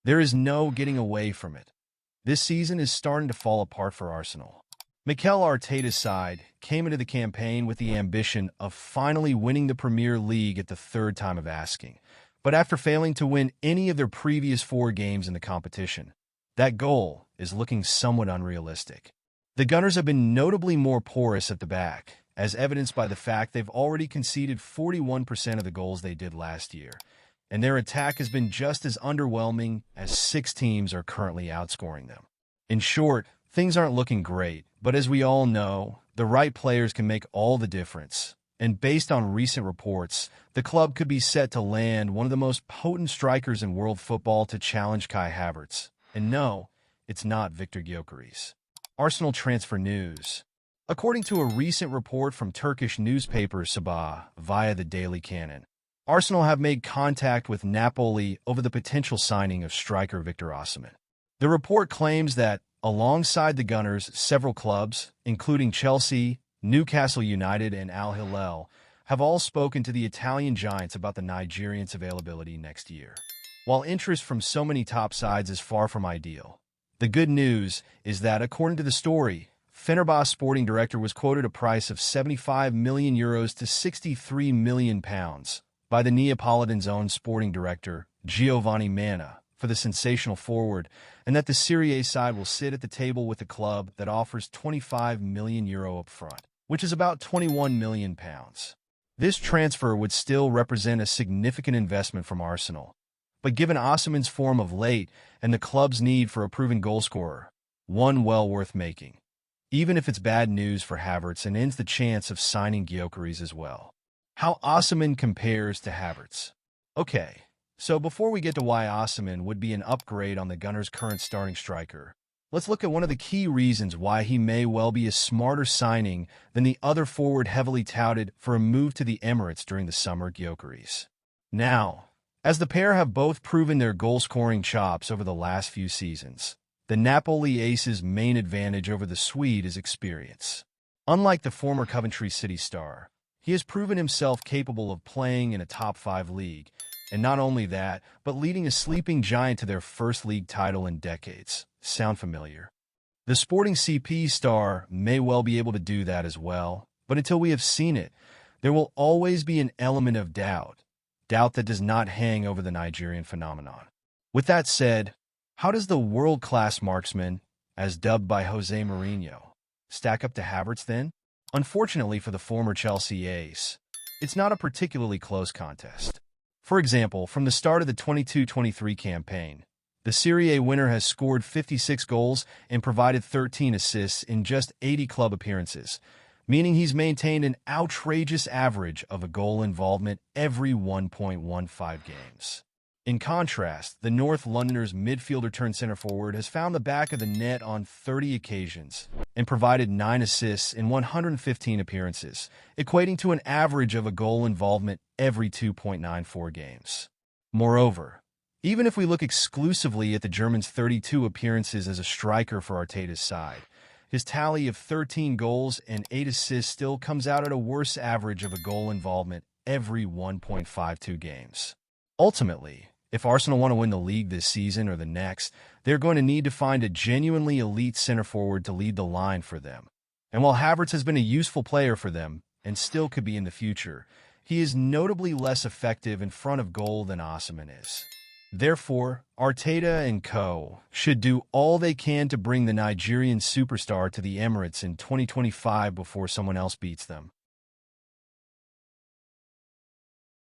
There is no getting away from it. This season is starting to fall apart for Arsenal. Mikel Arteta's side came into the campaign with the ambition of finally winning the Premier League at the third time of asking, but after failing to win any of their previous 4 games in the competition, that goal is looking somewhat unrealistic. The Gunners have been notably more porous at the back, as evidenced by the fact they've already conceded 41% of the goals they did last year, and their attack has been just as underwhelming as 6 teams are currently outscoring them. In short, things aren't looking great, but as we all know, the right players can make all the difference. And based on recent reports, the club could be set to land one of the most potent strikers in world football to challenge Kai Havertz. And no, it's not Victor Gyökeres. Arsenal transfer news. According to a recent report from Turkish newspaper Sabah via the Daily Canon, Arsenal have made contact with Napoli over the potential signing of striker Victor Osimhen. The report claims that, alongside the Gunners, several clubs, including Chelsea, Newcastle United, and Al Hilal, have all spoken to the Italian giants about the Nigerian's availability next year. While interest from so many top sides is far from ideal, the good news is that, according to the story, Fenerbahce sporting director was quoted a price of €75 million to £63 million by the Neapolitan's own sporting director, Giovanni Manna, for the sensational forward, and that the Serie A side will sit at the table with a club that offers €25 million up front, which is about £21 million. This transfer would still represent a significant investment from Arsenal, but given Osimhen's form of late and the club's need for a proven goalscorer, one well worth making, even if it's bad news for Havertz and ends the chance of signing Gyökeres as well. How Osimhen compares to Havertz. Okay, so before we get to why Osimhen would be an upgrade on the Gunners' current starting striker, let's look at one of the key reasons why he may well be a smarter signing than the other forward heavily touted for a move to the Emirates during the summer, Gyökeres. Now, as the pair have both proven their goal-scoring chops over the last few seasons, the Napoli ace's main advantage over the Swede is experience. Unlike the former Coventry City star, he has proven himself capable of playing in a top-5 league, and not only that, but leading a sleeping giant to their first league title in decades. Sound familiar? The Sporting CP star may well be able to do that as well, but until we have seen it, there will always be an element of doubt that does not hang over the Nigerian phenomenon. With that said, how does the world-class marksman, as dubbed by Jose Mourinho, stack up to Havertz then? Unfortunately for the former Chelsea ace, it's not a particularly close contest. For example, from the start of the 22-23 campaign, the Serie A winner has scored 56 goals and provided 13 assists in just 80 club appearances, meaning he's maintained an outrageous average of a goal involvement every 1.15 games. In contrast, the North Londoner's midfielder-turned-center-forward has found the back of the net on 30 occasions and provided 9 assists in 115 appearances, equating to an average of a goal involvement every 2.94 games. Moreover, even if we look exclusively at the German's 32 appearances as a striker for Arteta's side, his tally of 13 goals and 8 assists still comes out at a worse average of a goal involvement every 1.52 games. Ultimately, if Arsenal want to win the league this season or the next, they're going to need to find a genuinely elite center forward to lead the line for them. And while Havertz has been a useful player for them, and still could be in the future, he is notably less effective in front of goal than Osimhen is. Therefore, Arteta and co. should do all they can to bring the Nigerian superstar to the Emirates in 2025 before someone else beats them.